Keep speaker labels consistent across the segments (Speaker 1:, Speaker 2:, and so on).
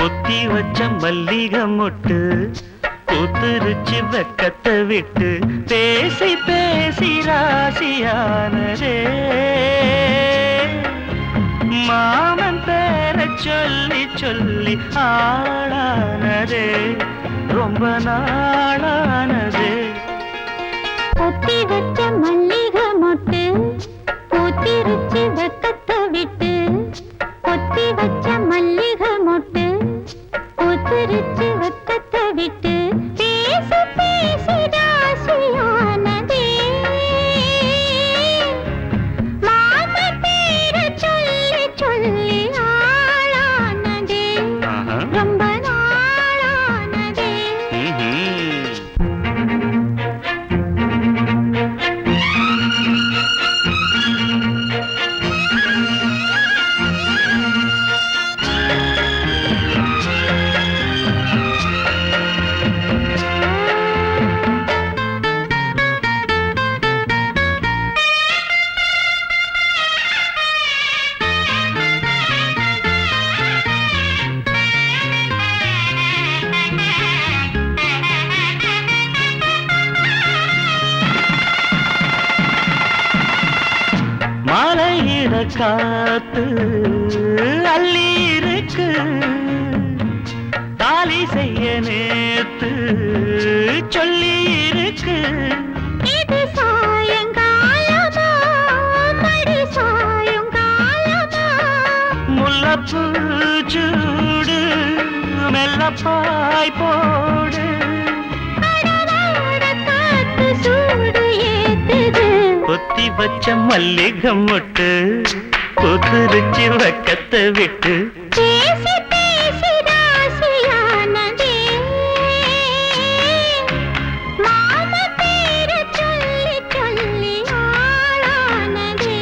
Speaker 1: பொத்தி வச்ச மல்லிகை மொட்டு பூத்துருச்சு வெக்கத்தை விட்டு பேசி பேசி ராசியானதே மாமன் பேர சொல்லி சொல்லி ஆளானதே ரொம்ப நாளானதே
Speaker 2: பொத்தி வச்ச மல்லிகை மொட்டு பூத்திருச்சு வெக்கத்தை விட்டு பொத்தி வச்ச மல்லிகை மொட்டு பூத்திருச்சு வெக்கத்தை விட்டு பேசி பேசி ராசியானதே மாம பேர சொல்லி சொல்லி ஆளானதே ரொம்ப நாளானதே
Speaker 1: மாலையிட காத்து அள்ளி இருக்கு தாலி செய்ய நேத்து சொல்லி இருக்கு
Speaker 2: இது சாயங்காலமா மடி சாயங்காலமா
Speaker 1: முல்லப்பூ சூடு மெல்லப்பாய் போடு
Speaker 2: கடலோட காத்து சூடு ஏத்துது
Speaker 1: பொத்தி வச்ச மல்லிகை மொட்டு பூத்துருச்சு வெக்கத்தை விட்டு
Speaker 2: பேசி பேசி ராசியானதே மாம பேர சொல்லி சொல்லி ஆளானதே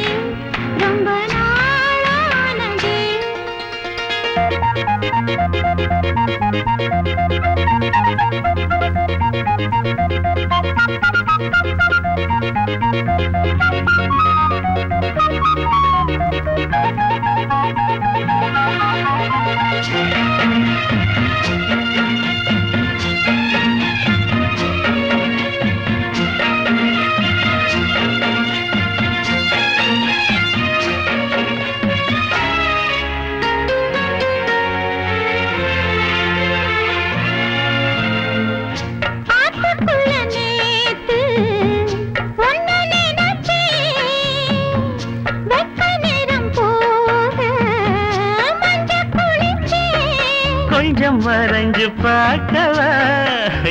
Speaker 2: ரொம்ப நாளானதே ஆத்துக்குள்ள நேத்து ஒன்னு நினைச்சேன் வெக்க நேரம் போக மஞ்ச குளிச்சேன்
Speaker 1: கொஞ்சம் வரைஞ்சு பார்க்கவா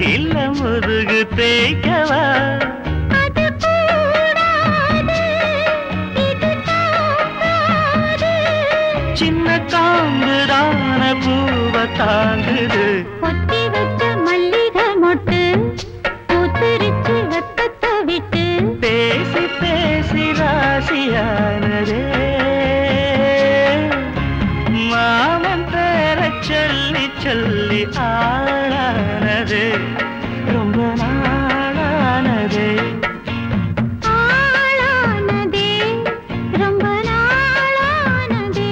Speaker 1: இல்ல முருகு தேய்க்கவா
Speaker 2: அது கூடாது இது தாங்காது
Speaker 1: சின்ன காம்புதான பூவை தாங்குது
Speaker 2: பொத்தி வச்ச மல்லிகை மொட்டு பூத்திருச்சு வெக்கத்தை விட்டு
Speaker 1: பேசி பேசி ராசியானதே மாமன் பேர சொல்லி சொல்லி ஆளானதே ரொம்ப நாளானதே
Speaker 2: ஆளானதே ரொம்ப நாளானதே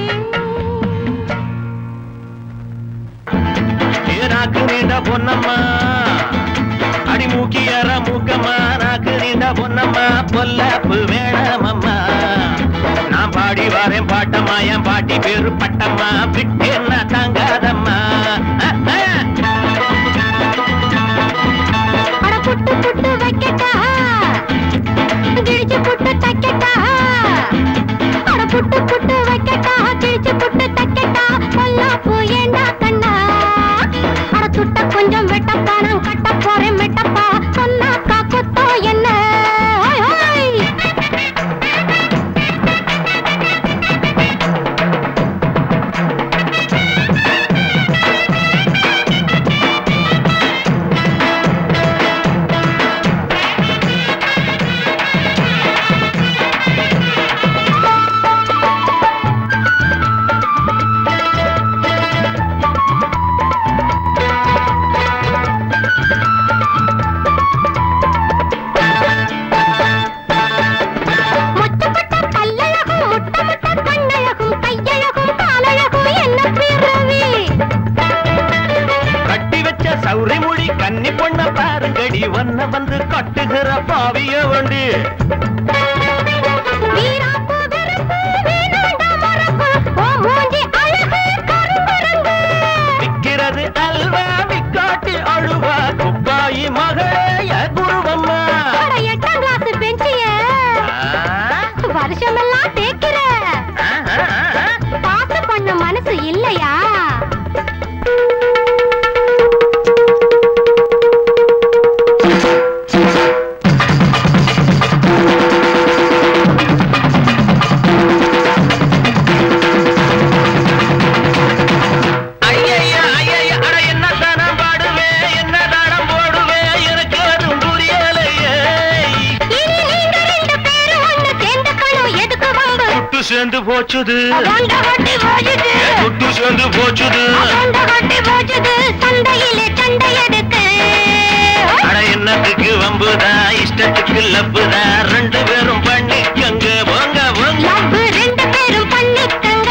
Speaker 1: நாக்கு நீண்ட பொன்னம்மா அடி மூக்கியற மூக்கம்மா நாக்கு நீண்ட பொன்னம்மா பொல்லப்பு வேணாமம்மா நான் பாடி வரேன் பாட்டம்மா என் பாட்டி பேரு பட்டம்மா விட்டு என்ன தாங்காதம்மா
Speaker 2: அட புட்டு புட்டு வைக்கட்டா கிழிச்சு புட்டு தைக்கட்டா அட புட்டு புட்டு வைக்கட்டா கிழிச்சு புட்டு தைக்கட்டா பொல்லாப்பு ஏண்டா கண்ணா அட துட்ட கொஞ்சம் வெட்டப்பா நான் கட்ட போறேன் மெட்டப்பா சொன்னாக்கா குத்தோ என்ன ஹோய் ஹோய்
Speaker 1: அடி வண்ண வந்து கட்டுகிற பாவிய வண்டி
Speaker 2: வீராப்பு வெறுப்பு வேணாண்டா மறப்பு ஓ மூஞ்சி அழகு கரும்பரங்கு
Speaker 1: விக்கிறது அல்வா விக்காட்டி அழுவா குப்பாயி மகளே குருவம்மா
Speaker 2: 8ஆம் கிளாஸ் பெஞ்சிய வருஷமெல்லாம் தேய்க்கிற பாச பண்ண மனசு இல்லையா
Speaker 1: சேர்ந்து போச்சுது குட்டு சேர்ந்து போச்சுது
Speaker 2: சண்டையிலே சண்டை எடுத்து
Speaker 1: அட என்னத்துக்கு வம்புதா இஷ்டத்துக்கு லப்புதா ரெண்டு பேரும் பண்ணிக்கங்க போங்க போங்க
Speaker 2: ரெண்டு பேரும் பண்ணிக்கங்க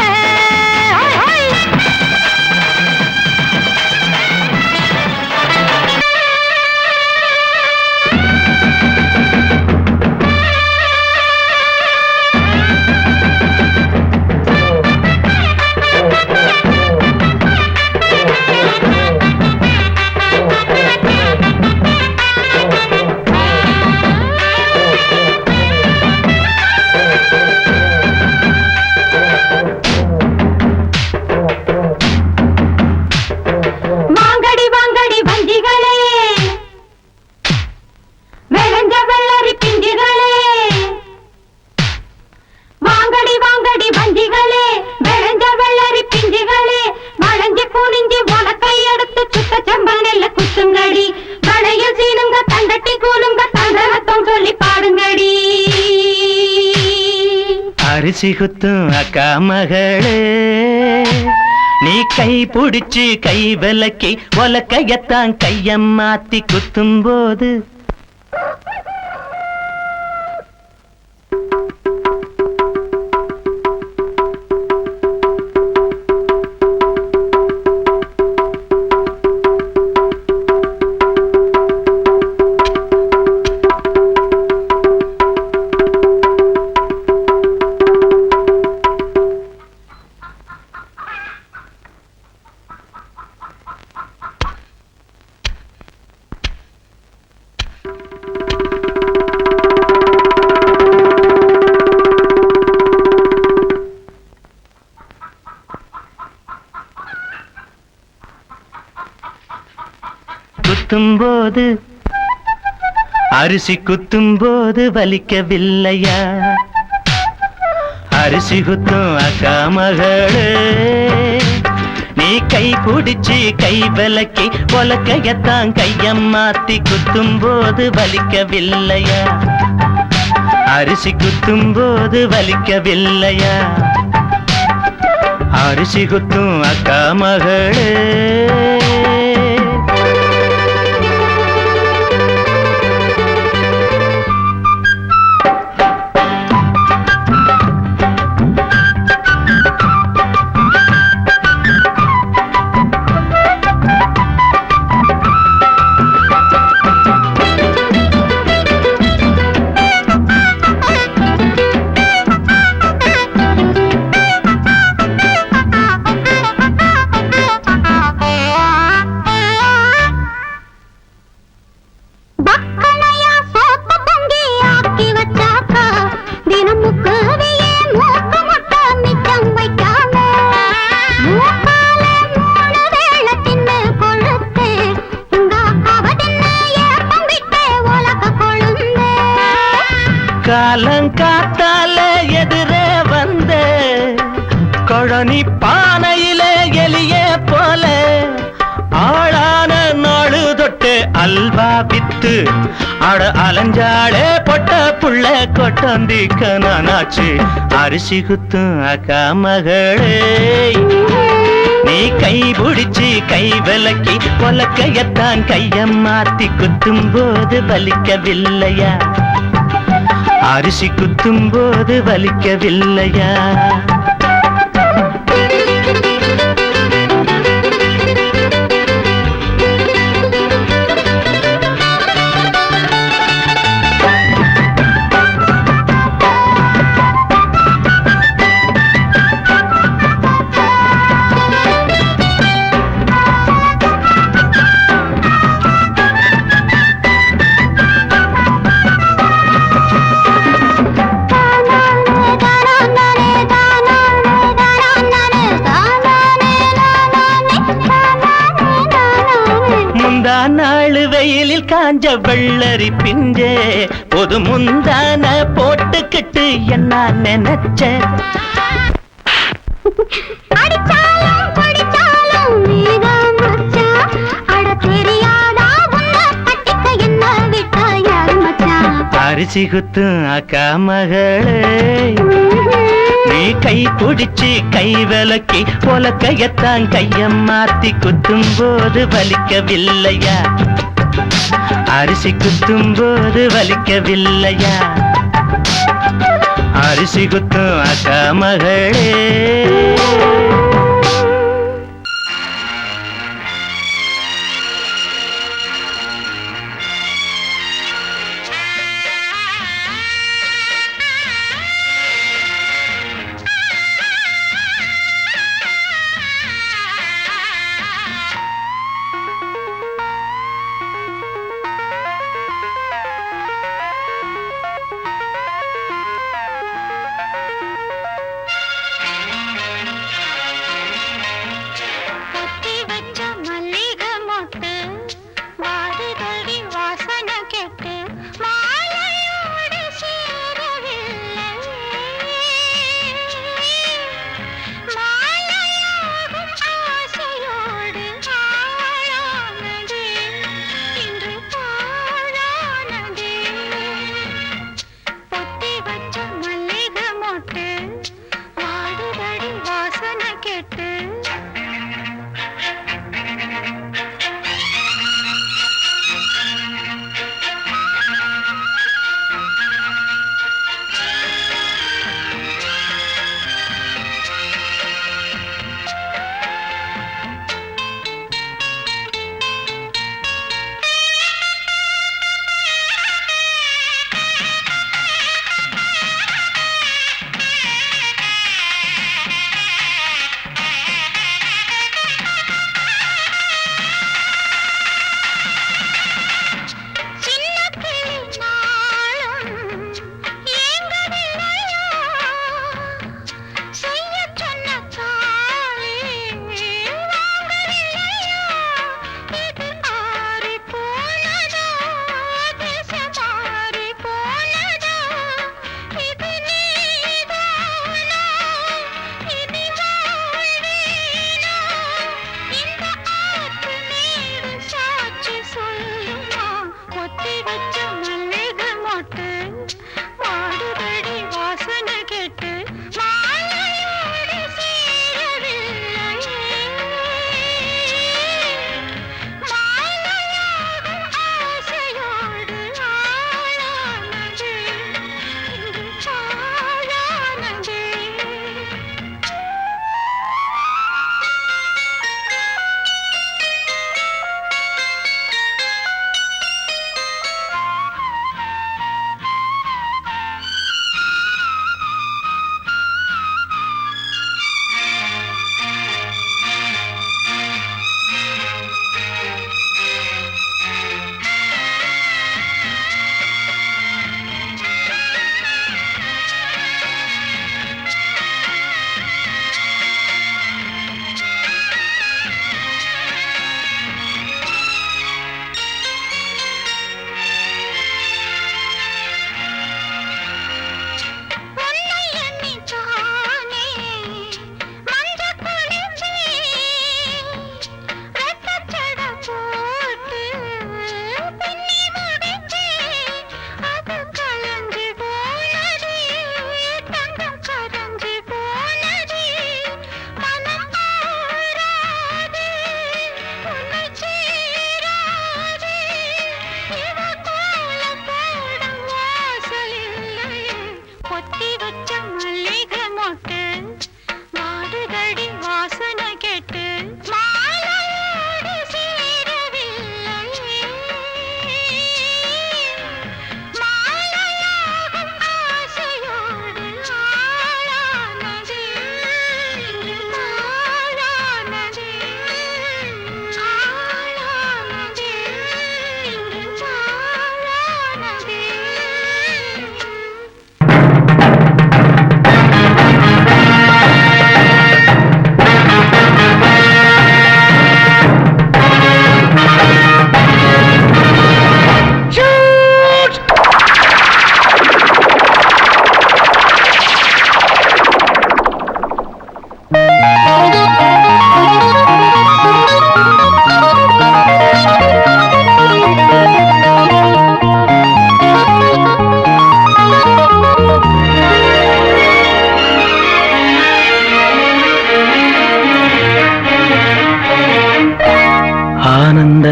Speaker 1: அரிசி குத்தும் அக்கா மகளே நீ கை புடிச்சு கை விலக்கி ஒலக்கையத்தான் கையம் மாத்தி குத்தும் போது குத்தும்போது அரிசி குத்தும்போது வலிக்கவில்லையா அரிசி குத்தும் அக்கா மகளே நீ கை பிடிச்சு கை விலக்கி ஒலக்கையத்தான் கையம் மாத்தி குத்தும்போது வலிக்கவில்லையா அரிசி குத்தும்போது வலிக்கவில்லையா அரிசி குத்தும் அக்கா மகளே காலங்காத்தால எதிரே வந்த கொழனி பானையிலே எலியே போல ஆளான நாளு தொட்டு அல்வா வித்து அட அலஞ்சாளே பொட்ட புள்ள கொட்டந்திக்க நானாச்சு அரிசி குத்தும் அக்கா மகளே நீ கை பிடிச்சு கை விலக்கி கொலக்கையத்தான் கையம் மாத்தி குத்தும் போது வலிக்கவில்லையா அரிசி குத்தும் போது வலிக்கவில்லையா வெயிலில் காஞ்ச வெள்ளரி பிஞ்சே பொது முந்தான போட்டுக்கிட்டு என்ன நினைச்ச
Speaker 2: அடிச்சாலும் படிச்சாலும் நீதான் மச்சான். அட தெரியாதா உன்னை கட்டிக்க என்ன விட்டா யாரு மச்சான்?
Speaker 1: அரிசி குத்தும் அக்கா மகளே நீ கை பிடிச்சு கை விலக்கி பொலக்கையத்தான் கைய மாத்தி குத்தும் போது வலிக்கவில்லையா அரிசி குத்தும் போது வலிக்கவில்லையா அரிசி குத்தும் அக்கா மகளே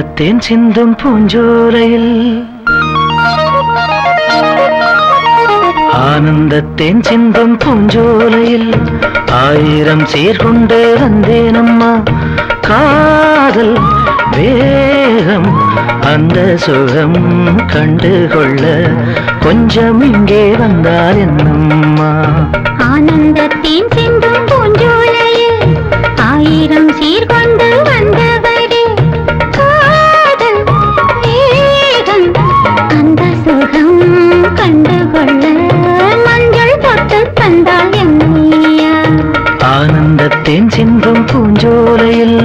Speaker 1: ஆனந்தத்தேன் சிந்தும் பூஞ்சோலையில் ஆனந்தத்தேன் சிந்தும் பூஞ்சோலையில் ஆயிரம் சீர்கொண்டு வந்தேனம்மா காதல் வேகம் அந்த சுகம் கண்டுகொள்ள கொஞ்சம் இங்கே வந்தால் என்னம்மா
Speaker 2: ஆனந்தத்தேன் சிந்தும் பூஞ்சோலையில் ஆயிரம் சீர்கொண்டு வந்தவரே காதல் வேகம் அந்த சுகம் கண்டுகொள்ள மஞ்சள் தொட்டு தந்தால் என்னையா
Speaker 1: ஆனந்தத்தேன் சிந்தும் பூஞ்சோலையில்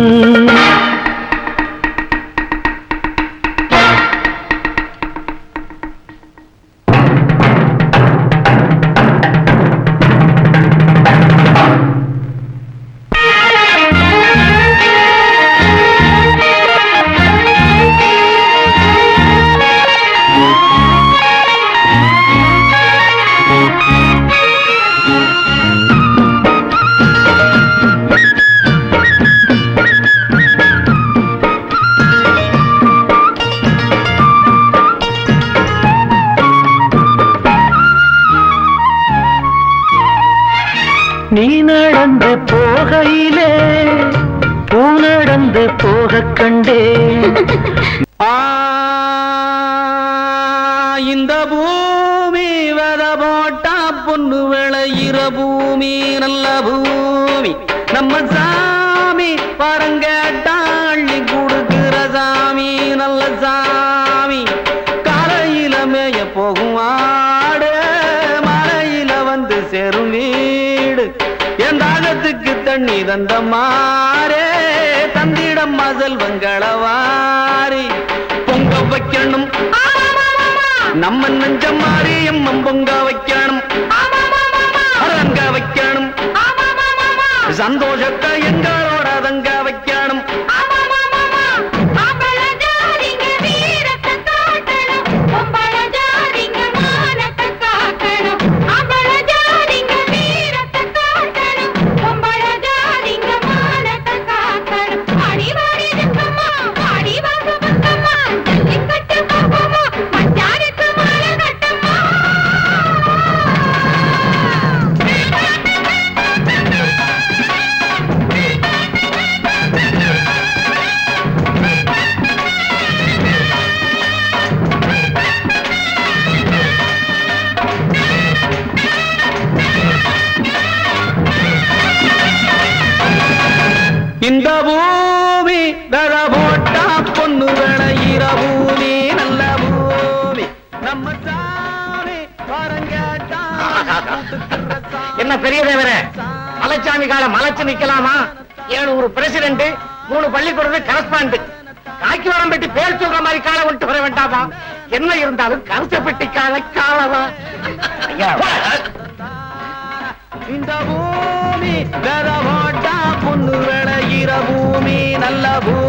Speaker 1: நீ நடந்து போகையிலே பூ நடந்து போக கண்டே
Speaker 3: இந்த பூமி வத போட்டா பொண்ணு விளையிற பூமி நல்ல பூமி நம்ம சாமி பரங்கேட்டா அள்ளி கொடுக்கிற சாமி நல்ல சாமி காலையில மேய போகும் ஆடு மலையில வந்து சேரும் வீடு என் தாகத்துக்கு தண்ணி தந்த மாறே தந்திடம் செல்வங்களவாரி பொங்க வைக்கணும் நம்ம நெஞ்ச மாறி எம்மம் பொங்க வைக்கணும் அரங்க வைக்கணும் சந்தோஷத்தை எங்களோட தங்க வைக்கணும் இந்த பூமி தர போட்டா பொண்ணு விளையிற பூமி நல்ல பூமி நம்ம சாமி பாருங்கட்டா.
Speaker 4: என்ன பெரிய தேவரே, மலைச்சாமி கால மலைச்சு நிக்கலாமா? 700 பிரசிடென்ட், 3 பள்ளிக்கூடத்து கரஸ்பாண்ட், காக்கி வரம் பெட்டி பேர் சொல்ற மாதிரி காலை விட்டு வர வேண்டாமா? என்ன இருந்தாலும் கருத்த பெட்டி காலவா?
Speaker 3: இந்த பூமி தர போட்டா பொண்ணு விளையிற பூமி நல்ல பூமி